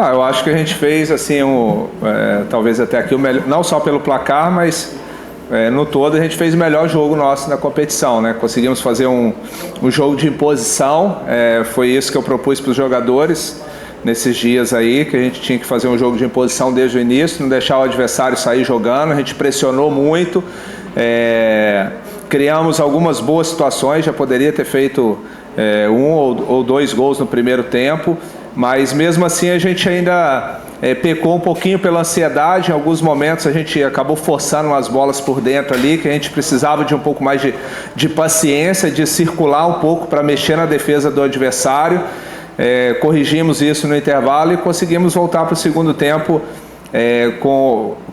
Eu acho que a gente fez assim, talvez até aqui o melhor, não só pelo placar, mas no todo a gente fez o melhor jogo nosso na competição, né? Conseguimos fazer um jogo de imposição, foi isso que eu propus para os jogadores nesses dias aí, que a gente tinha que fazer um jogo de imposição desde o início, não deixar o adversário sair jogando. A gente pressionou muito, criamos algumas boas situações, já poderia ter feito 1 ou 2 gols no primeiro tempo, mas mesmo assim a gente ainda pecou um pouquinho pela ansiedade. Em alguns momentos a gente acabou forçando umas bolas por dentro ali, que a gente precisava de um pouco mais de paciência, de circular um pouco para mexer na defesa do adversário. Corrigimos isso no intervalo e conseguimos voltar para o segundo tempo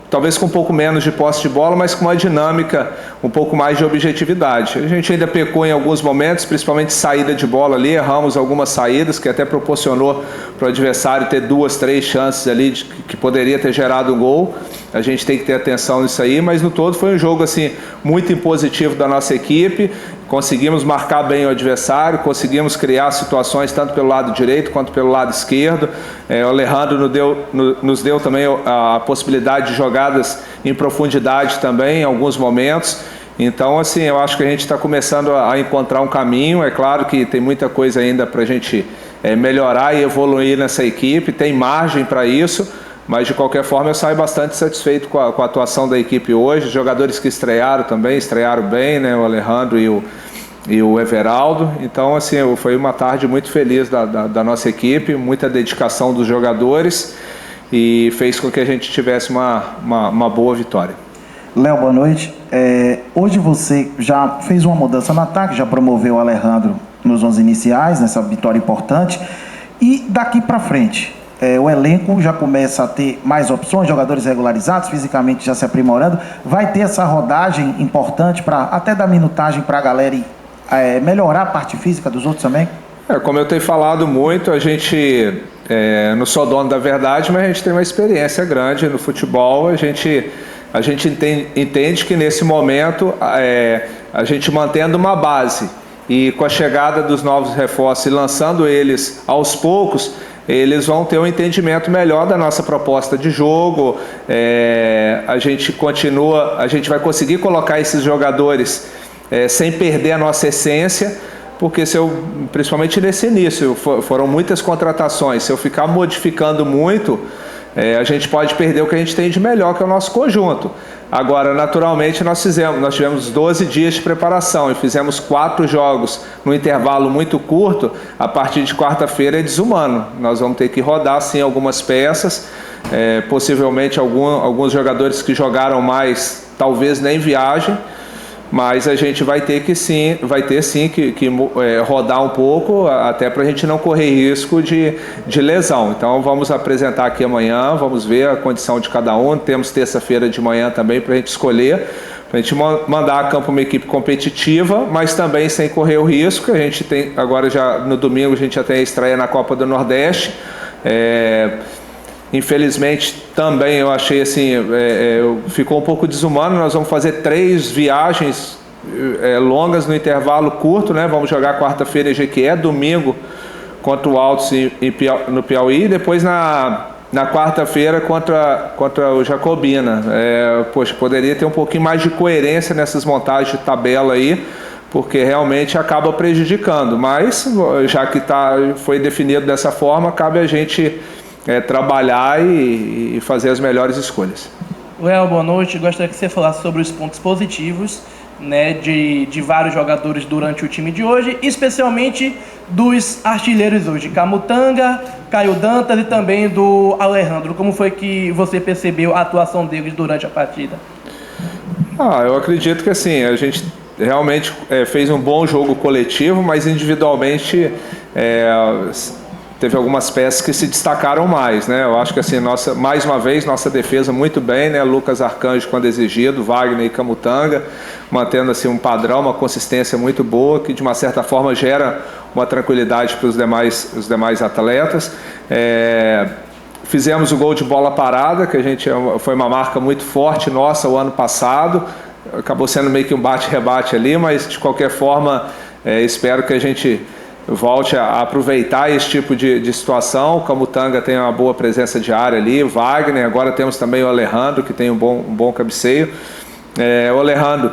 talvez com um pouco menos de posse de bola, mas com uma dinâmica um pouco mais de objetividade. A gente ainda pecou em alguns momentos, principalmente saída de bola ali, erramos algumas saídas, que até proporcionou para o adversário ter 2, 3 chances ali que poderia ter gerado um gol. A gente tem que ter atenção nisso aí, mas no todo foi um jogo assim, muito impositivo da nossa equipe. Conseguimos marcar bem o adversário, conseguimos criar situações tanto pelo lado direito quanto pelo lado esquerdo. O Alejandro nos deu também a possibilidade de jogadas em profundidade também em alguns momentos. Então, assim, eu acho que a gente está começando a encontrar um caminho. É claro que tem muita coisa ainda para a gente melhorar e evoluir nessa equipe, tem margem para isso. Mas, de qualquer forma, eu saio bastante satisfeito com a atuação da equipe hoje. Os jogadores que estrearam também, estrearam bem, né? O Alejandro e o Everaldo. Então, assim, foi uma tarde muito feliz da nossa equipe, muita dedicação dos jogadores e fez com que a gente tivesse uma boa vitória. Léo, boa noite. Hoje você já fez uma mudança no ataque, já promoveu o Alejandro nos 11 iniciais, nessa vitória importante. E daqui para frente? O elenco já começa a ter mais opções, jogadores regularizados, fisicamente já se aprimorando. Vai ter essa rodagem importante para até dar minutagem para a galera e melhorar a parte física dos outros também? Como eu tenho falado muito, a gente não sou dono da verdade, mas a gente tem uma experiência grande no futebol. A gente entende que nesse momento a gente mantendo uma base e com a chegada dos novos reforços e lançando eles aos poucos, eles vão ter um entendimento melhor da nossa proposta de jogo. A gente vai conseguir colocar esses jogadores sem perder a nossa essência, porque principalmente nesse início, foram muitas contratações. Se eu ficar modificando muito, a gente pode perder o que a gente tem de melhor, que é o nosso conjunto. Agora, naturalmente, nós tivemos 12 dias de preparação e fizemos 4 jogos no intervalo muito curto. A partir de quarta-feira é desumano. Nós vamos ter que rodar, sim, algumas peças. Possivelmente, alguns jogadores que jogaram mais, talvez nem viajem. Mas a gente vai ter sim que rodar um pouco, até para a gente não correr risco de lesão. Então vamos apresentar aqui amanhã, vamos ver a condição de cada um. Temos terça-feira de manhã também para a gente escolher, para a gente mandar a campo uma equipe competitiva, mas também sem correr o risco. A gente tem agora, já no domingo, a gente já tem a estreia na Copa do Nordeste. Infelizmente também eu achei assim, ficou um pouco desumano. Nós vamos fazer 3 viagens longas no intervalo curto, né? Vamos jogar quarta-feira em Jequié, domingo contra o Altos no Piauí, e depois na quarta-feira contra o Jacobina. Poderia ter um pouquinho mais de coerência nessas montagens de tabela aí, porque realmente acaba prejudicando, mas já que foi definido dessa forma, cabe a gente trabalhar e fazer as melhores escolhas. Léo, boa noite. Gostaria que você falasse sobre os pontos positivos, né, de vários jogadores durante o time de hoje, especialmente dos artilheiros hoje, Camutanga, Caio Dantas e também do Alejandro. Como foi que você percebeu a atuação deles durante a partida? Eu acredito que assim, a gente realmente fez um bom jogo coletivo, mas individualmente teve algumas peças que se destacaram mais, né? Eu acho que assim, mais uma vez, nossa defesa muito bem, né? Lucas Arcanjo quando exigido, Wagner e Camutanga, mantendo assim um padrão, uma consistência muito boa, que de uma certa forma gera uma tranquilidade para os demais atletas. Fizemos o gol de bola parada, que foi uma marca muito forte nossa o ano passado, acabou sendo meio que um bate-rebate ali, mas de qualquer forma espero que a gente volte a aproveitar esse tipo de situação. O Camutanga tem uma boa presença de área ali, o Wagner, agora temos também o Alejandro, que tem um bom cabeceio. O Alejandro,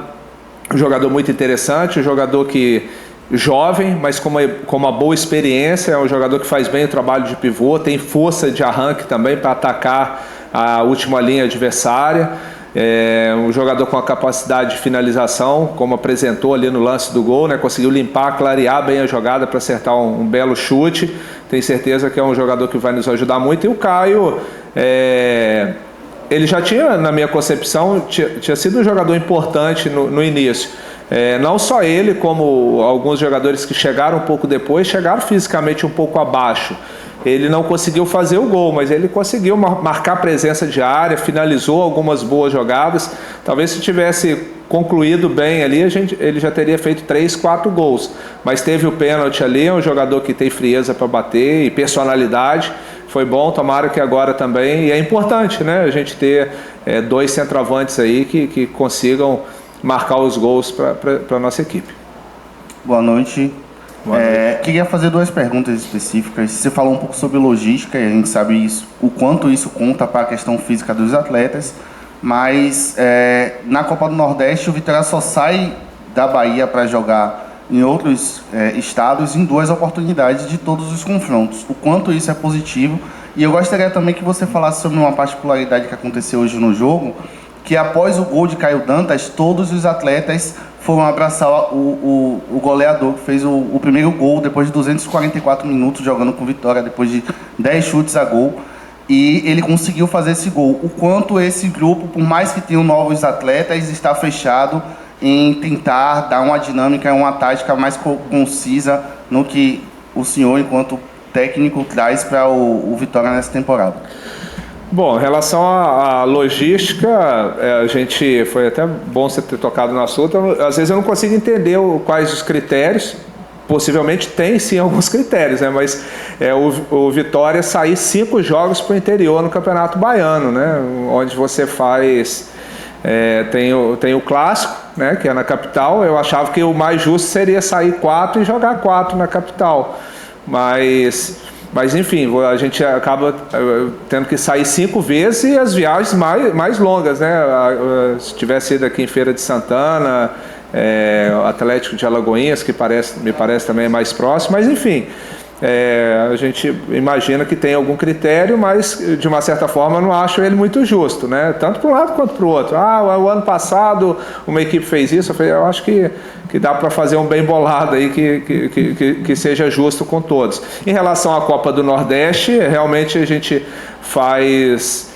um jogador muito interessante, um jogador que jovem, mas com uma boa experiência, é um jogador que faz bem o trabalho de pivô, tem força de arranque também para atacar a última linha adversária. Um jogador com a capacidade de finalização, como apresentou ali no lance do gol, né? Conseguiu limpar, clarear bem a jogada para acertar um belo chute. Tenho certeza que é um jogador que vai nos ajudar muito. E o Caio, ele já tinha, na minha concepção, tinha sido um jogador importante no início. Não só ele, como alguns jogadores que chegaram um pouco depois, chegaram fisicamente um pouco abaixo. Ele não conseguiu fazer o gol, mas ele conseguiu marcar presença de área, finalizou algumas boas jogadas. Talvez se tivesse concluído bem ali, ele já teria feito 3, 4 gols. Mas teve o pênalti ali, é um jogador que tem frieza para bater e personalidade. Foi bom, tomara que agora também. E é importante, né, a gente ter 2 centroavantes aí que consigam marcar os gols para a nossa equipe. Boa noite. Queria fazer 2 perguntas específicas. Você falou um pouco sobre logística, e a gente sabe isso, o quanto isso conta para a questão física dos atletas, mas na Copa do Nordeste o Vitória só sai da Bahia para jogar em outros estados em 2 oportunidades de todos os confrontos. O quanto isso é positivo. E eu gostaria também que você falasse sobre uma particularidade que aconteceu hoje no jogo, que após o gol de Caio Dantas, todos os atletas foram abraçar o goleador que fez o primeiro gol depois de 244 minutos jogando com Vitória, depois de 10 chutes a gol, e ele conseguiu fazer esse gol. O quanto esse grupo, por mais que tenham novos atletas, está fechado em tentar dar uma dinâmica, uma tática mais concisa no que o senhor, enquanto técnico, traz para o Vitória nessa temporada. Bom, em relação à logística, foi até bom você ter tocado no assunto. Às vezes eu não consigo entender quais os critérios. Possivelmente tem sim alguns critérios, né? Mas o Vitória sair 5 jogos para o interior no Campeonato Baiano, né? Onde você faz... tem o clássico, né? Que é na capital. Eu achava que o mais justo seria sair 4 e jogar 4 na capital. Mas enfim, a gente acaba tendo que sair 5 vezes e as viagens mais longas, né? Se tivesse ido aqui em Feira de Santana, o Atlético de Alagoinhas, que me parece também mais próximo, mas enfim, a gente imagina que tem algum critério, mas de uma certa forma eu não acho ele muito justo, né? Tanto para um lado quanto para o outro. O ano passado uma equipe fez isso, eu acho que dá para fazer um bem bolado aí que seja justo com todos. Em relação à Copa do Nordeste, realmente a gente faz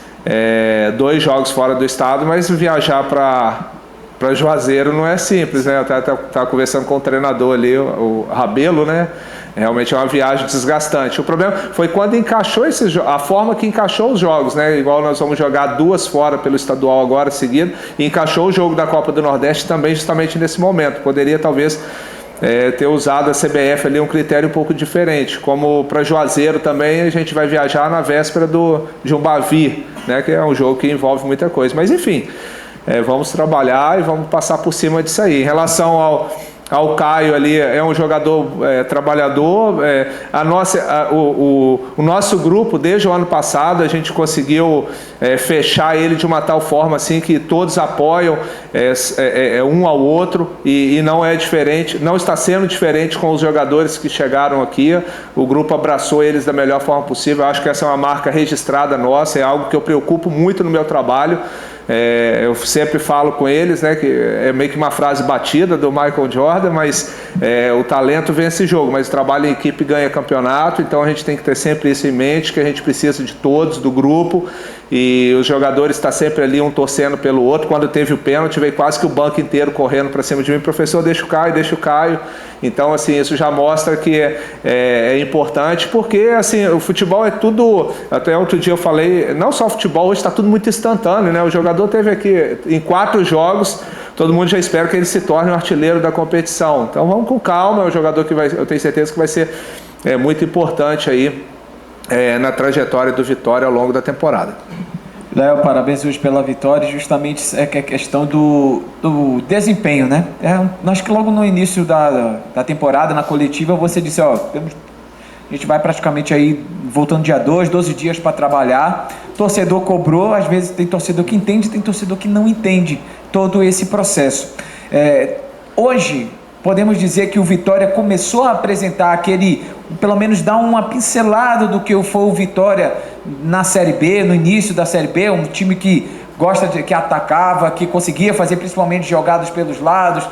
2 jogos fora do estado, mas viajar para Juazeiro não é simples, né? Eu estava conversando com o treinador ali, o Rabelo, né? Realmente é uma viagem desgastante. O problema foi quando encaixou a forma que encaixou os jogos, né? Igual nós vamos jogar 2 fora pelo estadual agora seguido, e encaixou o jogo da Copa do Nordeste também justamente nesse momento. Poderia talvez ter usado a CBF ali um critério um pouco diferente. Como para Juazeiro também a gente vai viajar na véspera de um Bavi, né? Que é um jogo que envolve muita coisa. Mas enfim, vamos trabalhar e vamos passar por cima disso aí. Em relação ao Caio ali, é um jogador trabalhador. O nosso grupo, desde o ano passado, a gente conseguiu fechar ele de uma tal forma assim que todos apoiam um ao outro, e não é diferente, não está sendo diferente com os jogadores que chegaram aqui. O grupo abraçou eles da melhor forma possível. Eu acho que essa é uma marca registrada nossa, é algo que eu preocupo muito no meu trabalho. Eu sempre falo com eles, né, que é meio que uma frase batida do Michael Jordan, mas o talento vence jogo, mas o trabalho em equipe ganha campeonato. Então a gente tem que ter sempre isso em mente, que a gente precisa de todos, do grupo, e os jogadores estão sempre ali um torcendo pelo outro. Quando teve o pênalti, veio quase que o banco inteiro correndo para cima de mim: professor, deixa o Caio. Então assim, isso já mostra que é importante, porque assim, o futebol é tudo. Até outro dia eu falei, não só futebol, hoje está tudo muito instantâneo, né? O jogador teve aqui em 4 jogos, todo mundo já espera que ele se torne um artilheiro da competição. Então vamos com calma, é um jogador que eu tenho certeza que vai ser muito importante aí na trajetória do Vitória ao longo da temporada. Léo, parabéns hoje pela vitória. Justamente é que a questão do desempenho, né? Acho que logo no início da temporada, na coletiva, você disse, a gente vai praticamente aí, voltando dia 2, 12 dias para trabalhar. Torcedor cobrou, às vezes tem torcedor que entende, tem torcedor que não entende todo esse processo. Hoje, podemos dizer que o Vitória começou a apresentar pelo menos dar uma pincelada do que foi o Vitória na Série B, no início da Série B, um time que que atacava, que conseguia fazer principalmente jogadas pelos lados,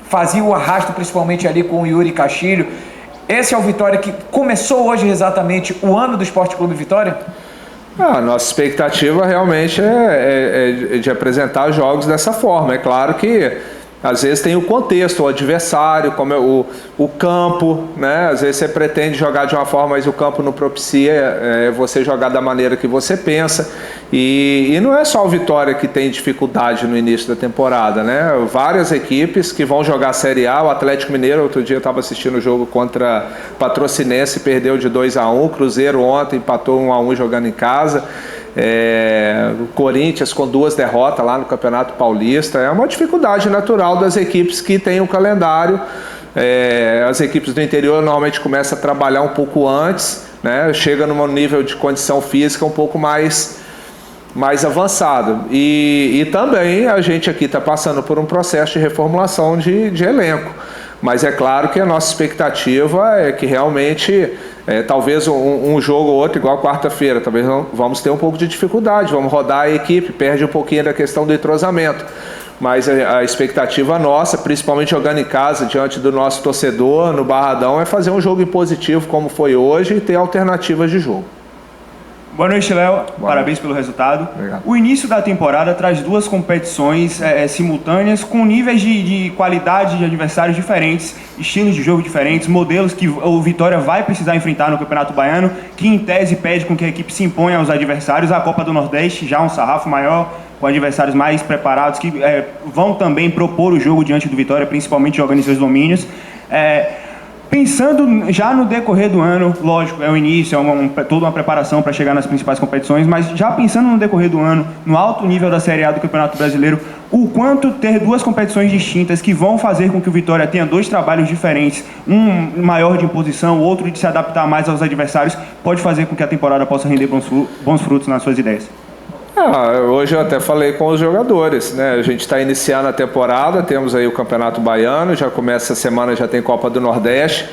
fazia o arrasto principalmente ali com o Yuri Castilho. Esse é o Vitória que começou hoje exatamente o ano do Esporte Clube Vitória? A nossa expectativa realmente é de apresentar jogos dessa forma. É claro que às vezes tem o contexto, o adversário, como é o campo, né? Às vezes você pretende jogar de uma forma, mas o campo não propicia você jogar da maneira que você pensa. E não é só o Vitória que tem dificuldade no início da temporada, né? Várias equipes que vão jogar a Série A, o Atlético Mineiro, outro dia eu estava assistindo o jogo contra Patrocinense, perdeu de 2-1, Cruzeiro ontem empatou 1-1 jogando em casa. O Corinthians com 2 derrotas lá no Campeonato Paulista. É uma dificuldade natural das equipes que têm o calendário. As equipes do interior normalmente começam a trabalhar um pouco antes, né? Chega num nível de condição física um pouco mais avançado. E também a gente aqui está passando por um processo de reformulação de elenco. Mas é claro que a nossa expectativa é que realmente, talvez um jogo ou outro, igual quarta-feira, talvez vamos ter um pouco de dificuldade, vamos rodar a equipe, perde um pouquinho da questão do entrosamento. Mas a expectativa nossa, principalmente jogando em casa, diante do nosso torcedor, no Barradão, é fazer um jogo positivo como foi hoje e ter alternativas de jogo. Boa noite, Léo. Parabéns pelo resultado. Obrigado. O início da temporada traz 2 competições simultâneas com níveis de qualidade de adversários diferentes, estilos de jogo diferentes, modelos que o Vitória vai precisar enfrentar no Campeonato Baiano, que em tese pede com que a equipe se imponha aos adversários. A Copa do Nordeste já um sarrafo maior, com adversários mais preparados, que vão também propor o jogo diante do Vitória, principalmente jogando em seus domínios. Pensando já no decorrer do ano, lógico, é o início, toda uma preparação para chegar nas principais competições, mas já pensando no decorrer do ano, no alto nível da Série A do Campeonato Brasileiro, o quanto ter 2 competições distintas que vão fazer com que o Vitória tenha 2 trabalhos diferentes, um maior de imposição, outro de se adaptar mais aos adversários, pode fazer com que a temporada possa render bons frutos nas suas ideias? Hoje eu até falei com os jogadores, né? A gente está iniciando a temporada, temos aí o Campeonato Baiano, já começa a semana, já tem Copa do Nordeste,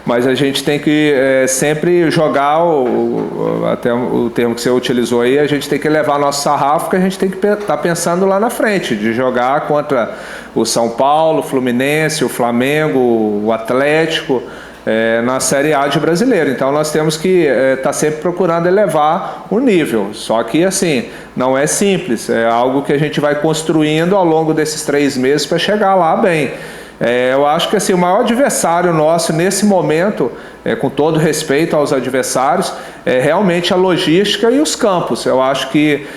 mas a gente tem que sempre jogar, até o termo que você utilizou aí, a gente tem que levar nosso sarrafo, que a gente tem que estar pensando lá na frente, de jogar contra o São Paulo, o Fluminense, o Flamengo, o Atlético, na Série A de brasileiro. Então nós temos que estar sempre procurando elevar o nível. Só que assim, não é simples, é algo que a gente vai construindo ao longo desses 3 meses para chegar lá bem. Eu acho que assim, o maior adversário nosso nesse momento, com todo respeito aos adversários, é realmente a logística e os campos. Eu acho que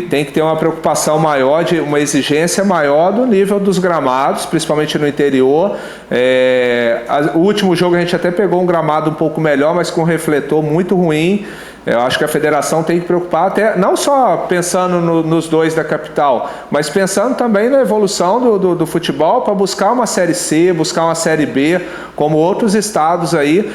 tem que ter uma preocupação maior, uma exigência maior do nível dos gramados, principalmente no interior. O último jogo a gente até pegou um gramado um pouco melhor, mas com um refletor muito ruim. Eu acho que a federação tem que preocupar até, não só pensando nos 2 da capital, mas pensando também na evolução do futebol para buscar uma Série C, buscar uma Série B, como outros estados aí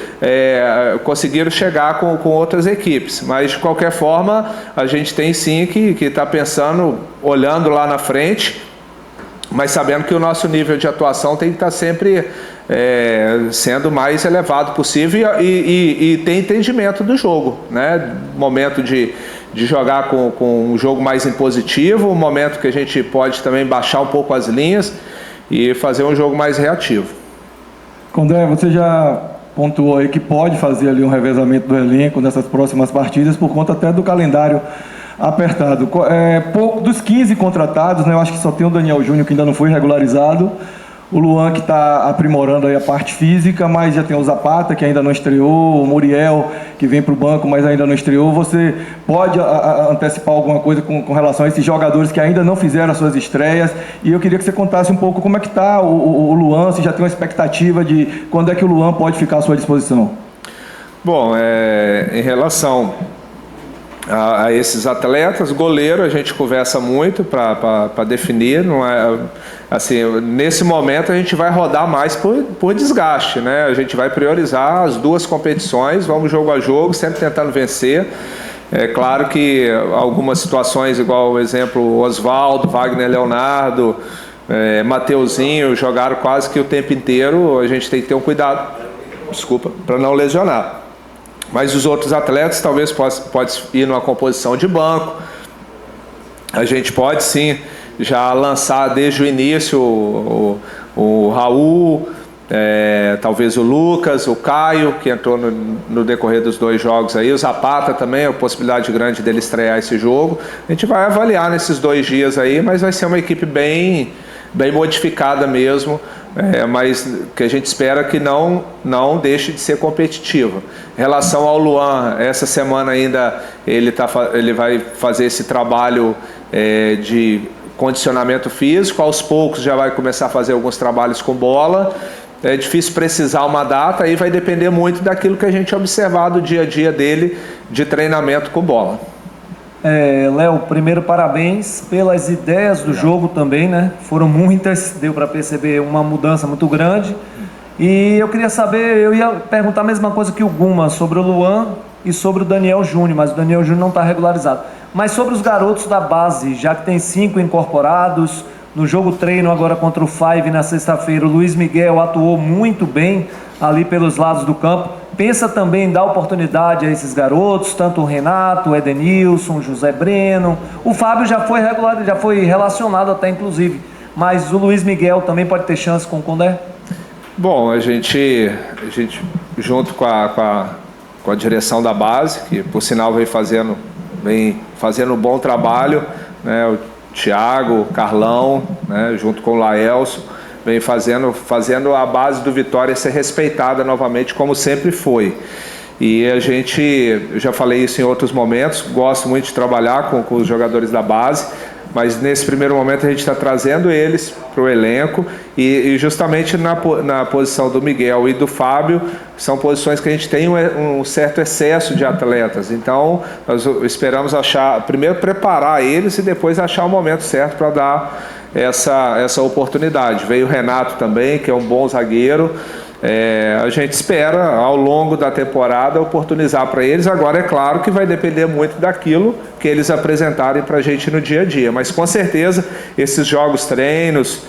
conseguiram chegar com outras equipes. Mas de qualquer forma, a gente tem sim que estar pensando, olhando lá na frente, mas sabendo que o nosso nível de atuação tem que estar sempre sendo o mais elevado possível e ter entendimento do jogo, né? Momento de jogar com um jogo mais impositivo, um momento que a gente pode também baixar um pouco as linhas e fazer um jogo mais reativo. Condé, você já pontuou aí que pode fazer ali um revezamento do elenco nessas próximas partidas por conta até do calendário apertado. Dos 15 contratados, né, eu acho que só tem o Daniel Júnior que ainda não foi regularizado, o Luan que está aprimorando aí a parte física, mas já tem o Zapata que ainda não estreou, o Muriel que vem para o banco, mas ainda não estreou. Você pode antecipar alguma coisa com relação a esses jogadores que ainda não fizeram as suas estreias? E eu queria que você contasse um pouco como é que está o Luan, se já tem uma expectativa de quando é que o Luan pode ficar à sua disposição. Bom, em relação a esses atletas. Goleiro a gente conversa muito para definir, não é assim, nesse momento a gente vai rodar mais por desgaste, né? A gente vai priorizar as duas competições, vamos jogo a jogo, sempre tentando vencer. É claro que algumas situações, igual o exemplo Oswaldo, Wagner Leonardo, Mateuzinho, jogaram quase que o tempo inteiro, a gente tem que ter um cuidado, para não lesionar. Mas os outros atletas talvez pode ir numa composição de banco. A gente pode sim já lançar desde o início o Raul, talvez o Lucas, o Caio, que entrou no decorrer dos 2 jogos aí, o Zapata também, a possibilidade grande dele estrear esse jogo. A gente vai avaliar nesses 2 dias aí, mas vai ser uma equipe bem modificada mesmo, mas que a gente espera que não deixe de ser competitiva. Em relação ao Luan, essa semana ainda ele vai fazer esse trabalho de condicionamento físico, aos poucos já vai começar a fazer alguns trabalhos com bola. É difícil precisar uma data, aí vai depender muito daquilo que a gente observar do dia a dia dele de treinamento com bola. Léo, primeiro parabéns pelas ideias do jogo também, né? Foram muitas, deu para perceber uma mudança muito grande. E eu queria saber, eu ia perguntar a mesma coisa que o Guma sobre o Luan e sobre o Daniel Júnior, mas o Daniel Júnior não está regularizado. Mas sobre os garotos da base, já que tem 5 incorporados, no jogo treino agora contra o Five na sexta-feira, o Luiz Miguel atuou muito bem ali pelos lados do campo. Pensa também em dar oportunidade a esses garotos, tanto o Renato, o Edenilson, o José Breno. O Fábio já foi relacionado até inclusive, mas o Luiz Miguel também pode ter chance com o Condé? Bom, a gente junto com a direção da base, que por sinal vem fazendo um bom trabalho, né? O Thiago, o Carlão, né? Junto com o Laelso, vem fazendo a base do Vitória ser respeitada novamente, como sempre foi. E eu já falei isso em outros momentos, gosto muito de trabalhar com os jogadores da base, mas nesse primeiro momento a gente está trazendo eles para o elenco e justamente na posição do Miguel e do Fábio, são posições que a gente tem um certo excesso de atletas. Então, nós esperamos primeiro preparar eles e depois achar o momento certo para dar essa oportunidade. Veio o Renato também, que é um bom zagueiro. A gente espera ao longo da temporada oportunizar para eles. Agora é claro que vai depender muito daquilo que eles apresentarem para a gente no dia a dia, mas com certeza esses jogos, treinos,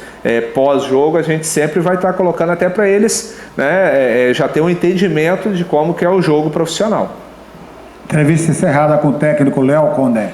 pós-jogo, a gente sempre vai estar colocando até para eles, né, já ter um entendimento de como que é o jogo profissional. Entrevista encerrada com o técnico Léo Condé.